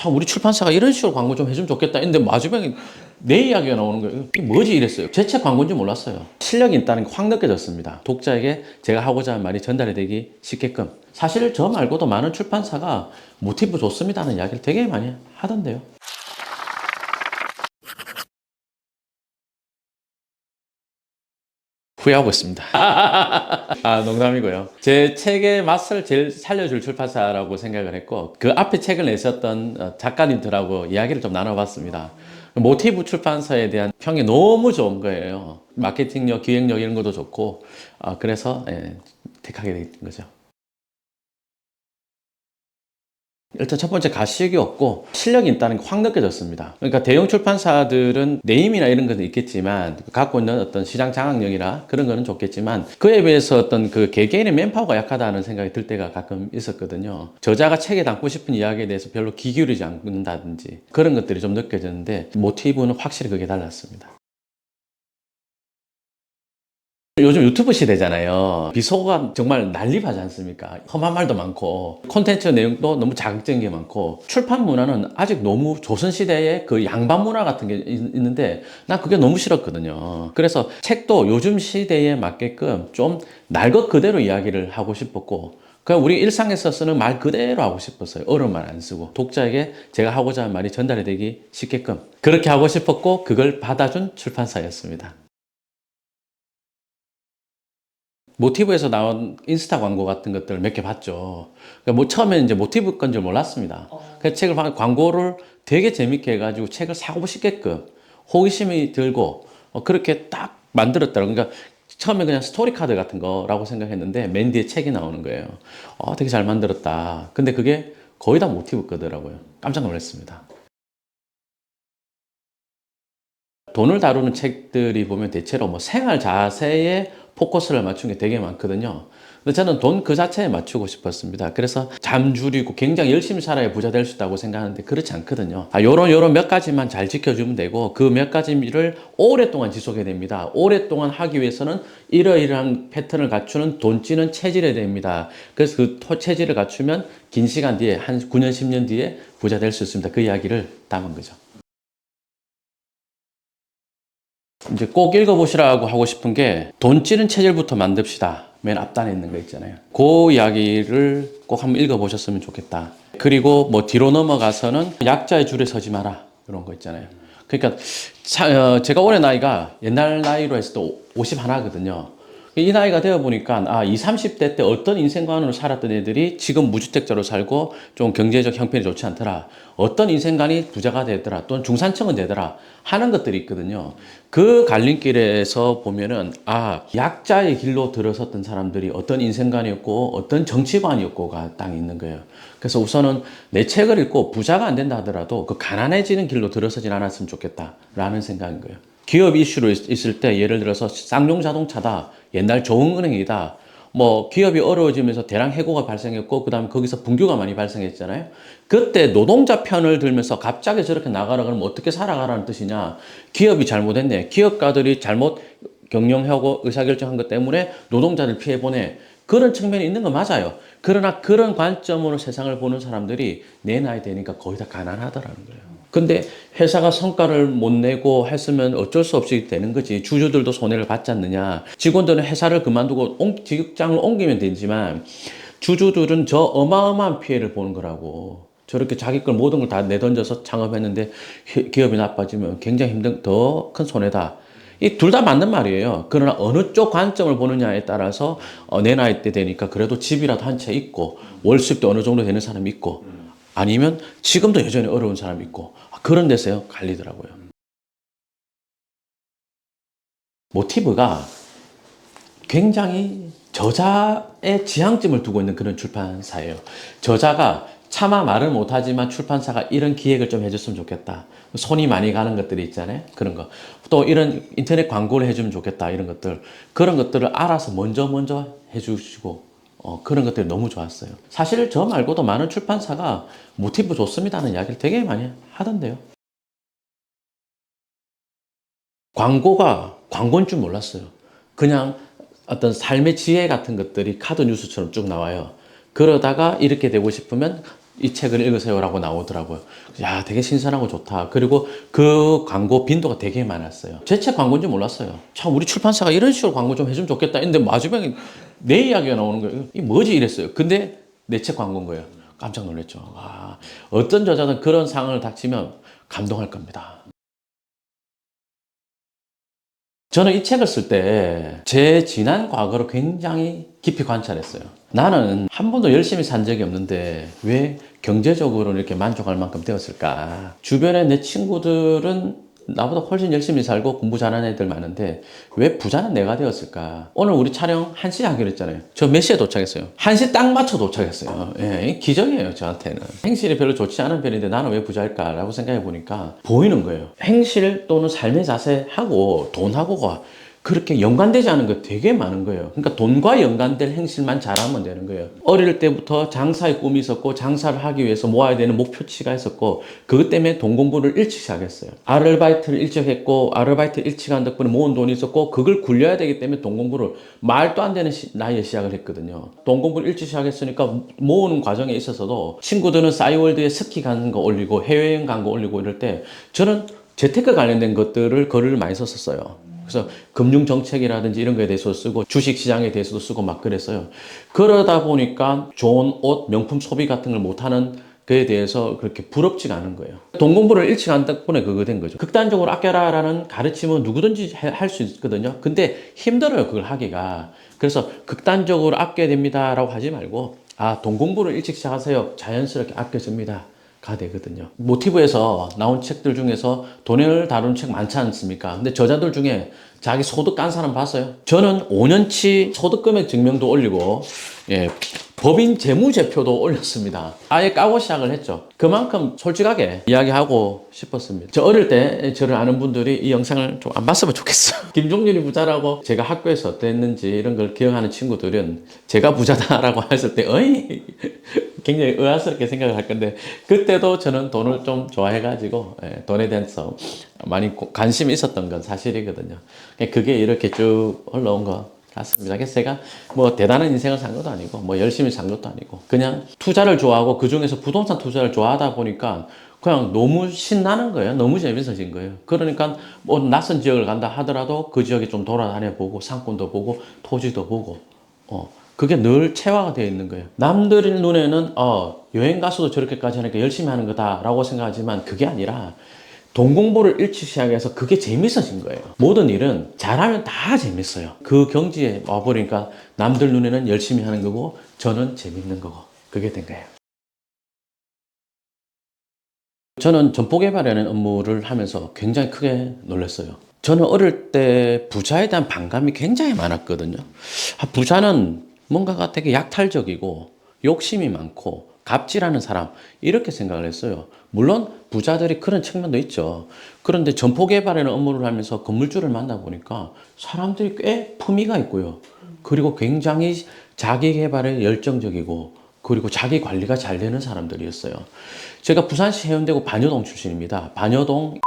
참 우리 출판사가 이런 식으로 광고 좀 해주면 좋겠다 했는데 마지막에 내 이야기가 나오는 거예요. 이게 뭐지 이랬어요. 제 책 광고인지 몰랐어요. 실력이 있다는 게 확 느껴졌습니다. 독자에게 제가 하고자 하는 말이 전달이 되기 쉽게끔. 사실 저 말고도 많은 출판사가 모티브 좋습니다는 이야기를 되게 많이 하던데요. 후회하고 있습니다. 아, 농담이고요. 제 책의 맛을 제일 살려줄 출판사라고 생각을 했고, 그 앞에 책을 내셨던 작가님들하고 이야기를 좀 나눠봤습니다. 모티브 출판사에 대한 평이 너무 좋은 거예요. 마케팅력, 기획력 이런 것도 좋고, 그래서 택하게 된 거죠. 일단 첫 번째 가식이 없고 실력이 있다는 게 확 느껴졌습니다. 그러니까 대형 출판사들은 네임이나 이런 것도 있겠지만 갖고 있는 어떤 시장 장악력이나 그런 거는 좋겠지만 그에 비해서 어떤 그 개개인의 맨파워가 약하다는 생각이 들 때가 가끔 있었거든요. 저자가 책에 담고 싶은 이야기에 대해서 별로 귀 기울이지 않는다든지 그런 것들이 좀 느껴졌는데 모티브는 확실히 그게 달랐습니다. 요즘 유튜브 시대잖아요. 비속어가 정말 난립하지 않습니까? 험한 말도 많고 콘텐츠 내용도 너무 자극적인 게 많고 출판 문화는 아직 너무 조선시대의 그 양반 문화 같은 게 있는데 난 그게 너무 싫었거든요. 그래서 책도 요즘 시대에 맞게끔 좀 날 것 그대로 이야기를 하고 싶었고 그냥 우리 일상에서 쓰는 말 그대로 하고 싶었어요. 어려운 말 안 쓰고 독자에게 제가 하고자 하는 말이 전달이 되기 쉽게끔 그렇게 하고 싶었고 그걸 받아준 출판사였습니다. 모티브에서 나온 인스타 광고 같은 것들을 몇 개 봤죠. 그러니까 뭐 처음에는 이제 모티브 건 줄 몰랐습니다. 그 책을 보면 광고를 되게 재밌게 해가지고 책을 사고 싶게끔 호기심이 들고 그렇게 딱 만들었더라고요. 그러니까 처음에 그냥 스토리 카드 같은 거라고 생각했는데 맨 뒤에 책이 나오는 거예요. 되게 잘 만들었다. 근데 그게 거의 다 모티브 거더라고요. 깜짝 놀랐습니다. 돈을 다루는 책들이 보면 대체로 뭐 생활 자세에 포커스를 맞춘 게 되게 많거든요. 근데 저는 돈 그 자체에 맞추고 싶었습니다. 그래서 잠 줄이고 굉장히 열심히 살아야 부자 될 수 있다고 생각하는데 그렇지 않거든요. 요런 몇 가지만 잘 지켜주면 되고 그 몇 가지를 오랫동안 지속해야 됩니다. 오랫동안 하기 위해서는 이러이러한 패턴을 갖추는 돈찌는 체질이 됩니다. 그래서 그 체질을 갖추면 긴 시간 뒤에 한 9년, 10년 뒤에 부자 될 수 있습니다. 그 이야기를 담은 거죠. 이제 꼭 읽어보시라고 하고 싶은 게 돈 찌는 체질부터 만듭시다. 맨 앞단에 있는 거 있잖아요. 그 이야기를 꼭 한번 읽어보셨으면 좋겠다. 그리고 뭐 뒤로 넘어가서는 약자의 줄에 서지 마라. 이런 거 있잖아요. 그러니까 제가 올해 나이가 옛날 나이로 했을 때 51거든요. 이 나이가 되어 보니까 20, 30대 때 어떤 인생관으로 살았던 애들이 지금 무주택자로 살고 좀 경제적 형편이 좋지 않더라. 어떤 인생관이 부자가 되더라. 또는 중산층은 되더라. 하는 것들이 있거든요. 그 갈림길에서 보면은 약자의 길로 들어섰던 사람들이 어떤 인생관이었고 어떤 정치관이었고가 딱 있는 거예요. 그래서 우선은 내 책을 읽고 부자가 안 된다 하더라도 그 가난해지는 길로 들어서진 않았으면 좋겠다라는 생각인 거예요. 기업 이슈로 있을 때 예를 들어서 쌍용 자동차다. 옛날 좋은 은행이다. 뭐 기업이 어려워지면서 대량 해고가 발생했고 그다음에 거기서 분규가 많이 발생했잖아요. 그때 노동자 편을 들면서 갑자기 저렇게 나가라 그러면 어떻게 살아가라는 뜻이냐. 기업이 잘못했네. 기업가들이 잘못 경영하고 의사결정한 것 때문에 노동자를 피해보내. 그런 측면이 있는 거 맞아요. 그러나 그런 관점으로 세상을 보는 사람들이 내 나이 되니까 거의 다 가난하더라는 거예요. 근데 회사가 성과를 못 내고 했으면 어쩔 수 없이 되는 거지. 주주들도 손해를 받지 않느냐. 직원들은 회사를 그만두고 직장을 옮기면 되지만 주주들은 저 어마어마한 피해를 보는 거라고. 저렇게 자기 걸 모든 걸 다 내던져서 창업했는데 기업이 나빠지면 굉장히 더 큰 손해다. 이 둘 다 맞는 말이에요. 그러나 어느 쪽 관점을 보느냐에 따라서 내 나이 때 되니까 그래도 집이라도 한 채 있고 월 수입도 어느 정도 되는 사람이 있고 아니면 지금도 여전히 어려운 사람이 있고 그런 데서 갈리더라고요. 모티브가 굉장히 저자의 지향점을 두고 있는 그런 출판사예요. 저자가 차마 말을 못하지만 출판사가 이런 기획을 좀 해줬으면 좋겠다. 손이 많이 가는 것들이 있잖아요. 그런 거. 또 이런 인터넷 광고를 해주면 좋겠다. 이런 것들. 그런 것들을 알아서 먼저 해주시고 그런 것들이 너무 좋았어요. 사실 저 말고도 많은 출판사가 모티브 좋습니다는 이야기를 되게 많이 하던데요. 광고가 광고인 줄 몰랐어요. 그냥 어떤 삶의 지혜 같은 것들이 카드 뉴스처럼 쭉 나와요. 그러다가 이렇게 되고 싶으면 이 책을 읽으세요라고 나오더라고요. 야, 되게 신선하고 좋다. 그리고 그 광고 빈도가 되게 많았어요. 제 책 광고인지 몰랐어요. 참, 우리 출판사가 이런 식으로 광고 좀 해주면 좋겠다. 근데 마지막에 내 이야기가 나오는 거예요. 이 뭐지? 이랬어요. 근데 내 책 광고인 거예요. 깜짝 놀랐죠. 와, 어떤 저자든 그런 상황을 닥치면 감동할 겁니다. 저는 이 책을 쓸 때 제 지난 과거를 굉장히 깊이 관찰했어요. 나는 한 번도 열심히 산 적이 없는데 왜 경제적으로 이렇게 만족할 만큼 되었을까? 주변에 내 친구들은 나보다 훨씬 열심히 살고 공부 잘하는 애들 많은데 왜 부자는 내가 되었을까? 오늘 우리 촬영 1시에 하기로 했잖아요. 저 몇 시에 도착했어요? 1시 딱 맞춰 도착했어요. 예, 기적이에요, 저한테는. 행실이 별로 좋지 않은 편인데 나는 왜 부자일까라고 생각해 보니까 보이는 거예요. 행실 또는 삶의 자세하고 돈하고가 그렇게 연관되지 않은 거 되게 많은 거예요. 그러니까 돈과 연관될 행실만 잘하면 되는 거예요. 어릴 때부터 장사의 꿈이 있었고 장사를 하기 위해서 모아야 되는 목표치가 있었고 그것 때문에 돈 공부를 일찍 시작했어요. 아르바이트를 일찍 했고 아르바이트 일찍 한 덕분에 모은 돈이 있었고 그걸 굴려야 되기 때문에 돈 공부를 말도 안 되는 나이에 시작을 했거든요. 돈 공부를 일찍 시작했으니까 모으는 과정에 있어서도 친구들은 싸이월드에 스키 가는 거 올리고 해외여행 간 거 올리고 이럴 때 저는 재테크 관련된 것들을 글을 많이 썼었어요. 그래서 금융정책이라든지 이런 거에 대해서 쓰고 주식시장에 대해서도 쓰고 막 그랬어요. 그러다 보니까 좋은 옷, 명품 소비 같은 걸 못하는 그에 대해서 그렇게 부럽지가 않은 거예요. 돈 공부를 일찍 한 덕분에 그거 된 거죠. 극단적으로 아껴라라는 가르침은 누구든지 할 수 있거든요. 근데 힘들어요, 그걸 하기가. 그래서 극단적으로 아껴야 됩니다라고 하지 말고 돈 공부를 일찍 시작하세요. 자연스럽게 아껴줍니다. 가 되거든요. 모티브에서 나온 책들 중에서 돈을 다룬 책 많지 않습니까? 근데 저자들 중에 자기 소득 깐 사람 봤어요? 저는 5년치 소득 금액 증명도 올리고, 예, 법인 재무제표도 올렸습니다. 아예 까고 시작을 했죠. 그만큼 솔직하게 이야기하고 싶었습니다. 저 어릴 때 저를 아는 분들이 이 영상을 좀 안 봤으면 좋겠어요. 김종률이 부자라고 제가 학교에서 어땠는지 이런 걸 기억하는 친구들은 제가 부자다라고 했을 때, 어이! 굉장히 의아스럽게 생각을 할 건데 그때도 저는 돈을 좀 좋아해가지고 돈에 대해서 많이 관심이 있었던 건 사실이거든요. 그게 이렇게 쭉 올라온 것 같습니다. 그래서 제가 뭐 대단한 인생을 산 것도 아니고 뭐 열심히 산 것도 아니고 그냥 투자를 좋아하고 그중에서 부동산 투자를 좋아하다 보니까 그냥 너무 신나는 거예요. 너무 재밌어진 거예요. 그러니까 뭐 낯선 지역을 간다 하더라도 그 지역에 좀 돌아다녀 보고 상권도 보고 토지도 보고 그게 늘 체화가 되어 있는 거예요. 남들 눈에는 여행 가서도 저렇게까지 하니까 열심히 하는 거다라고 생각하지만 그게 아니라 돈 공부를 일찍 시작해서 그게 재밌어진 거예요. 모든 일은 잘하면 다 재밌어요. 그 경지에 와버리니까 남들 눈에는 열심히 하는 거고 저는 재밌는 거고 그게 된 거예요. 저는 점포개발이라는 업무를 하면서 굉장히 크게 놀랐어요. 저는 어릴 때 부자에 대한 반감이 굉장히 많았거든요. 부자는 뭔가가 되게 약탈적이고 욕심이 많고 갑질하는 사람 이렇게 생각을 했어요. 물론 부자들이 그런 측면도 있죠. 그런데 점포개발이라는 업무를 하면서 건물주를 만나보니까 사람들이 꽤 품위가 있고요. 그리고 굉장히 자기개발에 열정적이고 그리고 자기 관리가 잘 되는 사람들이었어요. 제가 부산시 해운대구 반여동 출신입니다. 반여동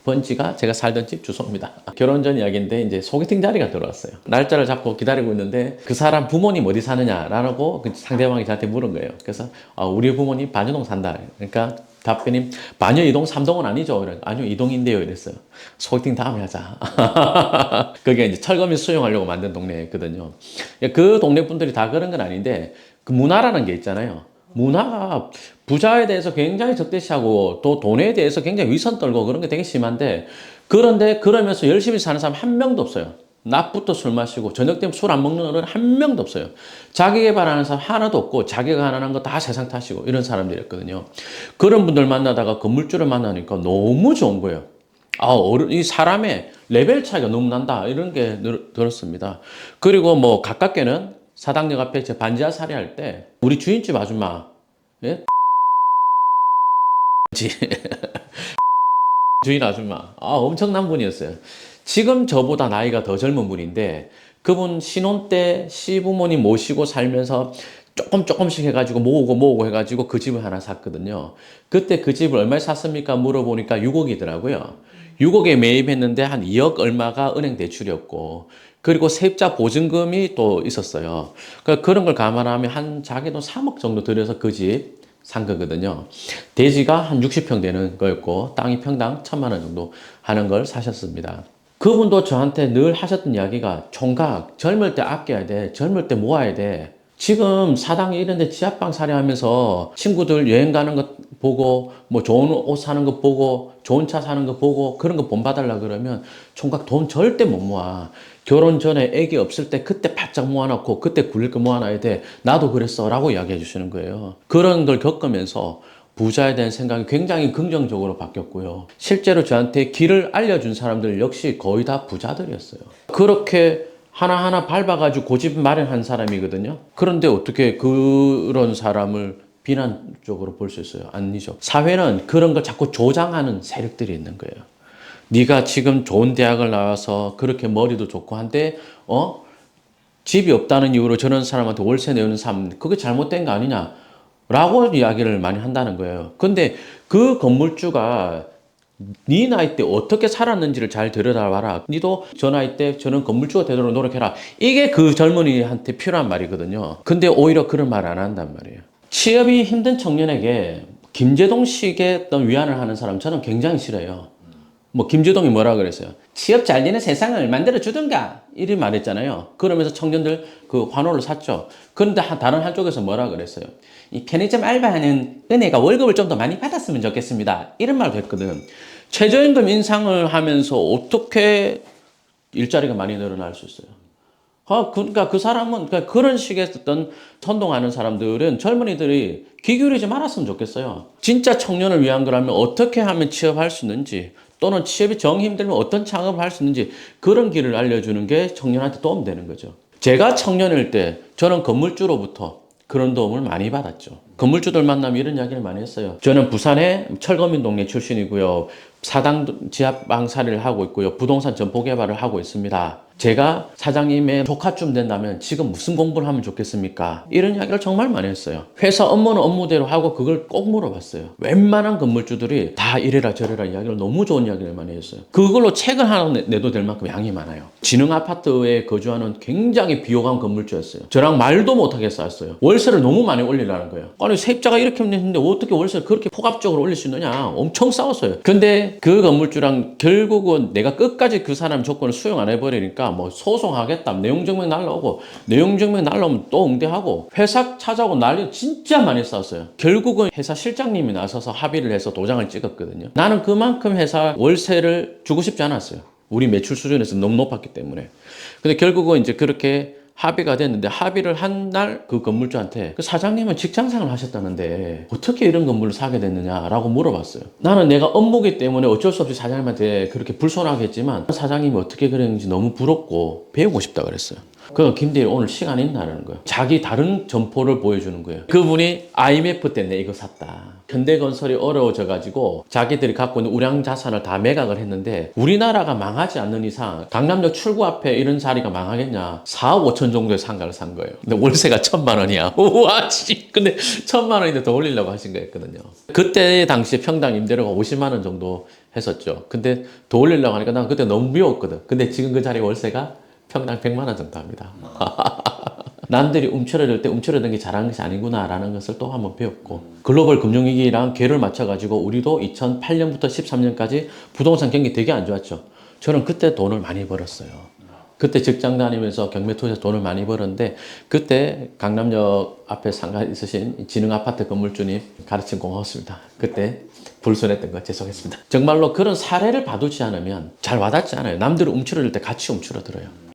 번지가 제가 살던 집 주소입니다. 결혼 전 이야기인데 이제 소개팅 자리가 들어왔어요. 날짜를 잡고 기다리고 있는데 그 사람 부모님 어디 사느냐라고 그 상대방이 저한테 물은 거예요. 그래서 우리 부모님 반여동 산다. 그러니까 답변이 반여 2동 3동은 아니죠. 아니요 2동인데요 이랬어요. 소개팅 다음에 하자. 그게 이제 철거민 수용하려고 만든 동네였거든요. 그 동네 분들이 다 그런 건 아닌데 그 문화라는 게 있잖아요. 문화가 부자에 대해서 굉장히 적대시하고 또 돈에 대해서 굉장히 위선 떨고 그런 게 되게 심한데 그런데 그러면서 열심히 사는 사람 한 명도 없어요. 낮부터 술 마시고 저녁 되면 술 안 먹는 어른 한 명도 없어요. 자기 개발하는 사람 하나도 없고 자기가 가난한 거 다 세상 탓이고 이런 사람들이었거든요. 그런 분들 만나다가 건물주를 만나니까 너무 좋은 거예요. 이 사람의 레벨 차이가 너무 난다 이런 게 들었습니다. 그리고 뭐 가깝게는 사당역 앞에 제 반지하 살이할 때 우리 주인집 아줌마 예? 주인 아줌마 엄청난 분이었어요. 지금 저보다 나이가 더 젊은 분인데 그분 신혼 때 시부모님 모시고 살면서 조금씩 해가지고 모으고 해가지고 그 집을 하나 샀거든요. 그때 그 집을 얼마에 샀습니까? 물어보니까 6억이더라고요. 6억에 매입했는데 한 2억 얼마가 은행 대출이었고 그리고 세입자 보증금이 또 있었어요. 그러니까 그런 걸 감안하면 한 자기 돈 3억 정도 들여서 그 집 산 거거든요. 대지가 한 60평 되는 거였고 땅이 평당 1,000만 원 정도 하는 걸 사셨습니다. 그분도 저한테 늘 하셨던 이야기가 총각 젊을 때 아껴야 돼. 젊을 때 모아야 돼. 지금 사당에 이런 데 지하방 살이하면서 친구들 여행 가는 거 보고 뭐 좋은 옷 사는 거 보고 좋은 차 사는 거 보고 그런 거 본받으려고 그러면 총각 돈 절대 못 모아. 결혼 전에 애기 없을 때 그때 바짝 모아놓고 그때 굴릴 거 모아놔야 돼. 나도 그랬어 라고 이야기해 주시는 거예요. 그런 걸 겪으면서 부자에 대한 생각이 굉장히 긍정적으로 바뀌었고요. 실제로 저한테 길을 알려준 사람들 역시 거의 다 부자들이었어요. 그렇게 하나하나 밟아가지고 고집 마련한 사람이거든요. 그런데 어떻게 그런 사람을 비난적으로 볼 수 있어요? 아니죠. 사회는 그런 걸 자꾸 조장하는 세력들이 있는 거예요. 네가 지금 좋은 대학을 나와서 그렇게 머리도 좋고 한데 집이 없다는 이유로 저런 사람한테 월세 내는 삶 그게 잘못된 거 아니냐? 라고 이야기를 많이 한다는 거예요. 근데 그 건물주가 네 나이 때 어떻게 살았는지를 잘 들여다봐라. 니도 저 나이 때 저는 건물주가 되도록 노력해라. 이게 그 젊은이한테 필요한 말이거든요. 근데 오히려 그런 말 안 한단 말이에요. 취업이 힘든 청년에게 김제동식의 어떤 위안을 하는 사람 저는 굉장히 싫어요. 뭐 김제동이 뭐라 그랬어요? 취업 잘 되는 세상을 만들어 주든가 이리 말했잖아요. 그러면서 청년들 그 환호를 샀죠. 그런데 다른 한쪽에서 뭐라 그랬어요? 이 편의점 알바하는 은혜가 월급을 좀 더 많이 받았으면 좋겠습니다. 이런 말도 했거든. 최저임금 인상을 하면서 어떻게 일자리가 많이 늘어날 수 있어요? 그러니까 그 사람은 그러니까 그런 식의 어떤 선동하는 사람들은 젊은이들이 귀 기울이지 말았으면 좋겠어요. 진짜 청년을 위한 거라면 어떻게 하면 취업할 수 있는지 또는 취업이 정 힘들면 어떤 창업을 할 수 있는지 그런 길을 알려주는 게 청년한테 도움 되는 거죠. 제가 청년일 때 저는 건물주로부터 그런 도움을 많이 받았죠. 건물주들 만나면 이런 이야기를 많이 했어요. 저는 부산의 철거민 동네 출신이고요. 사당 지하방살이를 하고 있고요. 부동산 점포 개발을 하고 있습니다. 제가 사장님의 조카쯤 된다면 지금 무슨 공부를 하면 좋겠습니까? 이런 이야기를 정말 많이 했어요. 회사 업무는 업무대로 하고 그걸 꼭 물어봤어요. 웬만한 건물주들이 다 이래라 저래라 이야기를 너무 좋은 이야기를 많이 했어요. 그걸로 책을 하나 내도 될 만큼 양이 많아요. 진흥 아파트에 거주하는 굉장히 비호감 건물주였어요. 저랑 말도 못하게 싸웠어요. 월세를 너무 많이 올리라는 거예요. 아니 세입자가 이렇게 했는데 어떻게 월세를 그렇게 폭압적으로 올릴 수 있느냐 엄청 싸웠어요. 근데 그 건물주랑 결국은 내가 끝까지 그 사람 조건을 수용 안 해버리니까 뭐 소송하겠다 내용증명 날라오고 내용증명 날라오면 또 응대하고 회사 찾아오고 난리 진짜 많이 싸웠어요. 결국은 회사 실장님이 나서서 합의를 해서 도장을 찍었거든요. 나는 그만큼 회사 월세를 주고 싶지 않았어요. 우리 매출 수준에서 너무 높았기 때문에. 근데 결국은 이제 그렇게 합의가 됐는데 합의를 한 날 그 건물주한테 그 사장님은 직장생활을 하셨다는데 어떻게 이런 건물을 사게 됐느냐라고 물어봤어요. 나는 내가 업무기 때문에 어쩔 수 없이 사장님한테 그렇게 불손하게 했지만 사장님이 어떻게 그랬는지 너무 부럽고 배우고 싶다 그랬어요. 그 김대리 오늘 시간 있나라는 거예요. 자기 다른 점포를 보여주는 거예요. 그분이 IMF 때 내 이거 샀다. 현대건설이 어려워져가지고 자기들이 갖고 있는 우량 자산을 다 매각을 했는데 우리나라가 망하지 않는 이상 강남역 출구 앞에 이런 자리가 망하겠냐. 4억 5천 정도의 상가를 산 거예요. 근데 월세가 1,000만 원이야. 우와 씨. 근데 1,000만 원인데 더 올리려고 하신 거였거든요. 그때 당시에 평당 임대료가 50만 원 정도 했었죠. 근데 더 올리려고 하니까 난 그때 너무 미웠거든. 근데 지금 그 자리 월세가 평당 100만 원 정도 합니다. 남들이 움츠러들 때 움츠러든 게 잘하는 것이 아니구나라는 것을 또 한번 배웠고 글로벌 금융위기랑 궤를 맞춰가지고 우리도 2008년부터 13년까지 부동산 경기 되게 안 좋았죠. 저는 그때 돈을 많이 벌었어요. 그때 직장 다니면서 경매 투자에서 돈을 많이 벌었는데 그때 강남역 앞에 상가 있으신 진흥 아파트 건물주님 가르침 고마웠습니다. 그때 불손했던 거 죄송했습니다. 정말로 그런 사례를 봐두지 않으면 잘 와닿지 않아요. 남들이 움츠러들 때 같이 움츠러들어요.